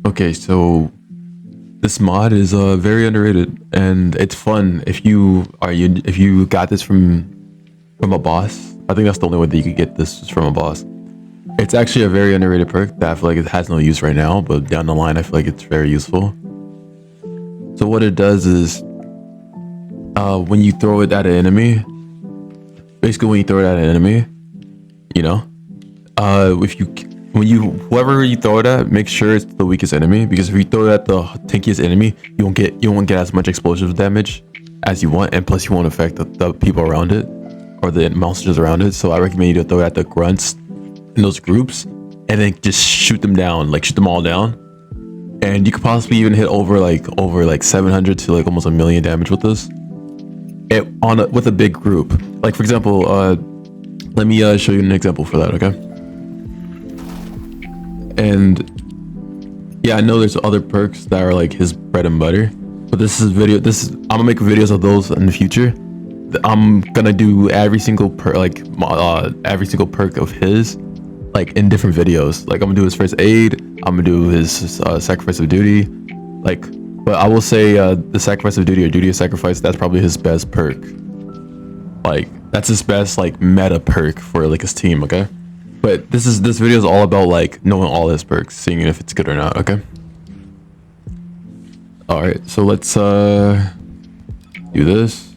Okay, so this mod is very underrated and it's fun if you got this from a boss. I think that's the only way that you could get this is from a boss. It's actually a very underrated perk that I feel like it has no use right now, but down the line I feel like it's very useful. So what it does is when you throw it at an enemy, basically when you throw it at an enemy, you know, whoever you throw it at, make sure it's the weakest enemy, because if you throw it at the tankiest enemy, you won't get as much explosive damage as you want, and plus you won't affect the people around it or the monsters around it. So I recommend you to throw it at the grunts in those groups and then just shoot them down, like shoot them all down, and you could possibly even hit over like 700 to like almost 1,000,000 damage with this with a big group. Like for example, let me show you an example for that, okay? And yeah, I know there's other perks that are like his bread and butter, but I'm gonna make videos of those in the future. I'm gonna do every single perk of his, like in different videos. Like I'm gonna do his first aid, I'm gonna do his sacrifice of duty, like, but I will say the sacrifice of duty or duty of sacrifice, that's probably his best perk. Like that's his best like meta perk for like his team, okay? But this video is all about like knowing all his perks, seeing if it's good or not, okay? All right, so let's do this,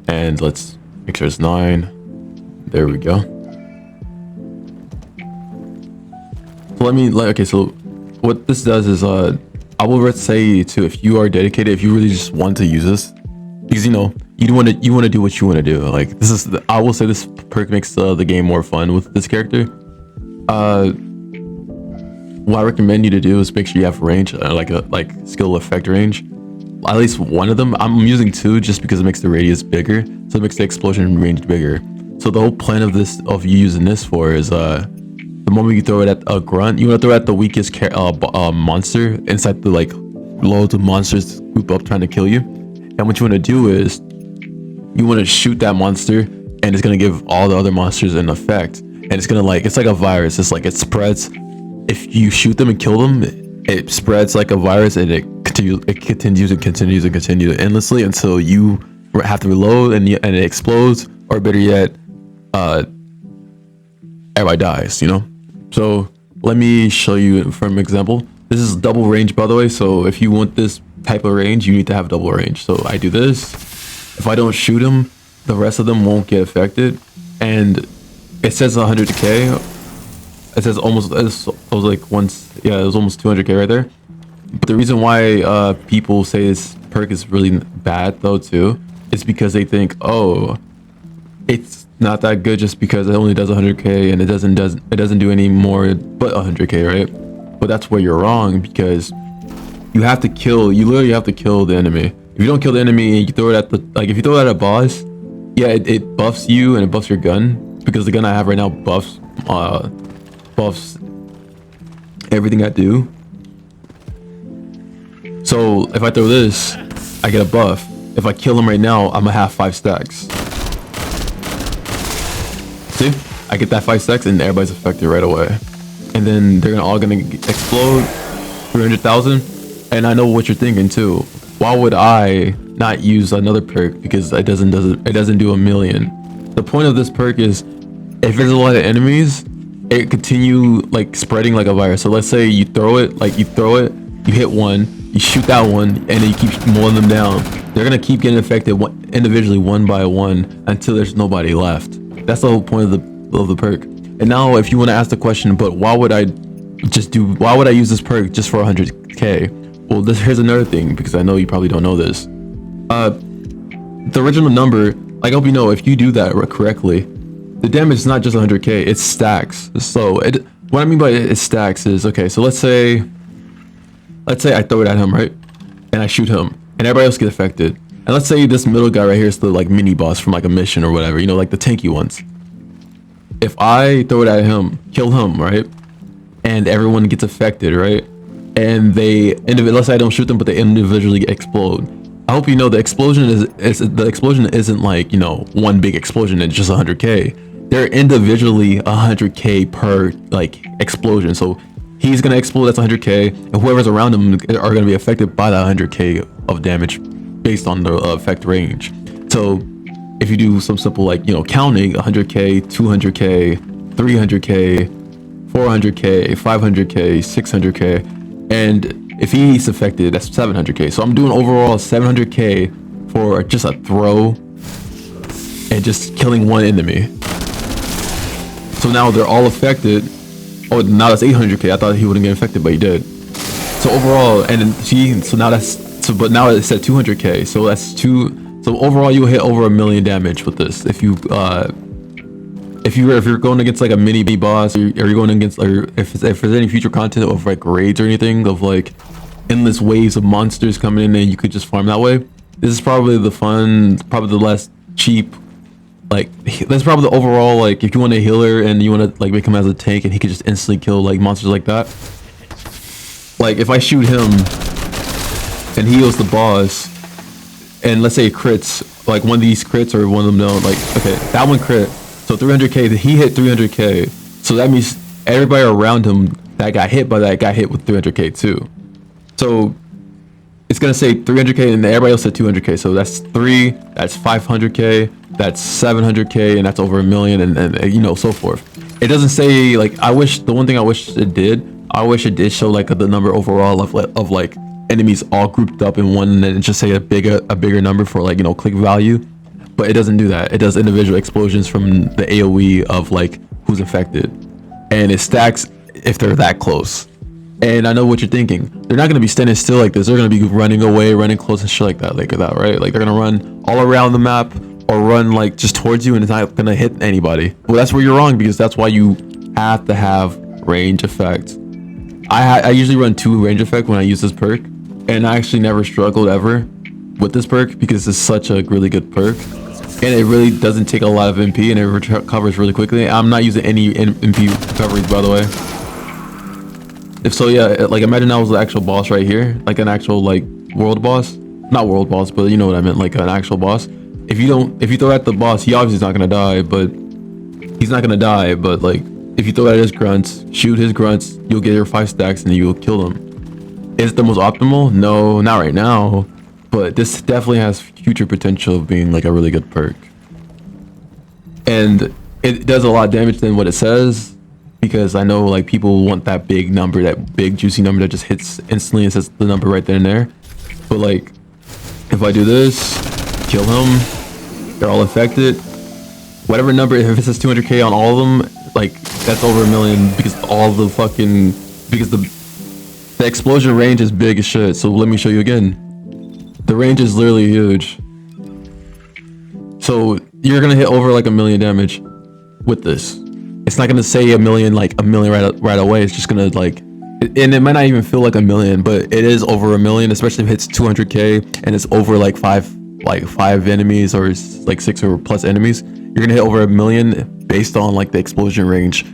and let's make sure it's 9. There we go. So okay, so what this does is I will say to, if you are dedicated, if you really just want to use this, because you know you want to do what you want to do. Like I will say this perk makes the game more fun with this character. What I recommend you to do is make sure you have range, like skill effect range, at least one of them. I'm using 2 just because it makes the radius bigger, so it makes the explosion range bigger. So the whole plan of you using this for is the moment you throw it at a grunt, you want to throw it at the weakest monster inside the like loads of monsters group up trying to kill you. And what you want to do is you want to shoot that monster, and it's gonna give all the other monsters an effect, and it's gonna it's like a virus. It's like it spreads. If you shoot them and kill them, it spreads like a virus, and it continues endlessly until you have to reload and it explodes, or better yet, everybody dies. You know. So let me show you from example. This is double range, by the way. So if you want this type of range, you need to have double range. So I do this. If I don't shoot him, the rest of them won't get affected. And it says 100k. It says almost, it was almost 200k right there. But the reason why people say this perk is really bad though too, is because they think, oh, it's not that good just because it only does 100k and it doesn't do any more but 100k, right? But that's where you're wrong, because you literally have to kill the enemy. If you don't kill the enemy and you throw it at if you throw it at a boss, yeah, it buffs you and it buffs your gun, because the gun I have right now buffs everything I do. So if I throw this, I get a buff. If I kill him right now, I'm gonna have 5 stacks. See? I get that 5 stacks and everybody's affected right away. And then they're all gonna explode, 300,000. And I know what you're thinking too. Why would I not use another perk? Because it doesn't do 1,000,000. The point of this perk is, if there's a lot of enemies, it continue like spreading like a virus. So let's say you throw it, you hit one, you shoot that one, and then you keep mowing them down. They're gonna keep getting affected individually, one by one, until there's nobody left. That's the whole point of the perk. And now, if you want to ask the question, but why would I use this perk just for 100k? Well, here's another thing, because I know you probably don't know this. The original number, I hope you know, if you do that correctly, the damage is not just 100k, it's stacks. So what I mean by it stacks is, okay, so let's say I throw it at him, right? And I shoot him, and everybody else gets affected. And let's say this middle guy right here is the like mini boss from like a mission or whatever, you know, like the tanky ones. If I throw it at him, kill him, right? And everyone gets affected, right? And let's say I don't shoot them, but they individually explode. I hope you know the explosion isn't like, you know, one big explosion and just 100k. they're individually 100k per like explosion. So he's gonna explode, that's 100k, and whoever's around him are gonna be affected by that 100k of damage based on the effect range. So if you do some simple like, you know, counting, 100k, 200k, 300k, 400k, 500k, 600k, and if he's affected, that's 700k. So I'm doing overall 700k for just a throw and just killing one enemy. So now they're all affected. Oh, now that's 800k. I thought he wouldn't get affected, but he did. So overall, and then so now that's, so but now it's at 200k. So that's so overall you'll hit over 1 million damage with this. If you're going against like a mini boss, or you're going against, or if there's any future content of like raids or anything of like endless waves of monsters coming in and you could just farm that way, this is probably the less cheap, like that's probably the overall, like if you want a healer and you want to like make him as a tank and he could just instantly kill like monsters like that. Like if I shoot him and he heals the boss, and let's say it crits, like one of these crits or one of them don't, like okay, that one crit, so 300k, he hit 300k, so that means everybody around him that got hit by that got hit with 300k too. So it's gonna say 300k and everybody else at 200k. So that's 3, that's 500k, that's 700k, and that's over 1 million, and you know, so forth. It doesn't say like, the one thing I wish it did show like the number overall of like enemies all grouped up in one, and then just say a bigger number for like, you know, click value. But it doesn't do that. It does individual explosions from the AoE of like who's infected, and it stacks if they're that close. And I know what you're thinking. They're not gonna be standing still like this. They're gonna be running away, running close and shit like that, right? Like they're gonna run all around the map or run like just towards you, and it's not gonna hit anybody. Well, that's where you're wrong, because that's why you have to have range effect. I usually run 2 range effect when I use this perk, and I actually never struggled ever with this perk because it's such a really good perk, and it really doesn't take a lot of MP, and it recovers really quickly. I'm not using any MP recoveries, by the way. If so, yeah, like imagine that was the actual boss right here, like an actual like world boss, not world boss, but you know what I meant, like an actual boss. If you throw at the boss, he obviously is not gonna die, but like if you throw at his grunts, shoot his grunts, you'll get your 5 stacks and you'll kill them. Is it the most optimal? No, not right now, but this definitely has future potential of being like a really good perk, and it does a lot of damage than what it says. Because I know like people want that big number, that big juicy number that just hits instantly and says the number right then and there. But like, if I do this, kill him, they're all infected. Whatever number, if it says 200k on all of them, like that's over 1 million, because the explosion range is big as shit. So let me show you again. The range is literally huge. So you're gonna hit over like 1 million damage with this. It's not gonna say 1 million, like 1 million right away. It's just gonna like, and it might not even feel like 1 million, but it is over 1 million, especially if it hits 200k and it's over like five enemies, or like 6 or plus enemies. You're gonna hit over 1 million based on like the explosion range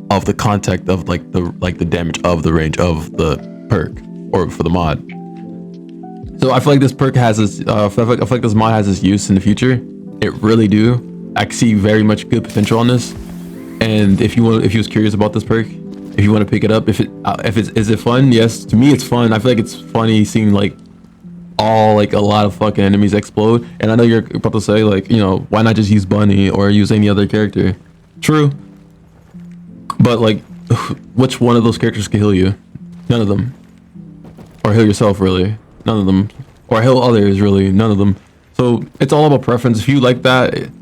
of the contact of like the damage of the range of the perk, or for the mod. So I feel like this perk has this, I feel like this mod has this use in the future. It really do. I see very much good potential on this. And if you was curious about this perk, if you want to pick it up, is it fun? Yes, to me it's fun. I feel like it's funny seeing like a lot of fucking enemies explode. And I know you're about to say like, you know, why not just use Bunny or use any other character? True, but like, which one of those characters can heal you? None of them. Or heal yourself, really? None of them. Or heal others, really? None of them. So it's all about preference. If you like that, if you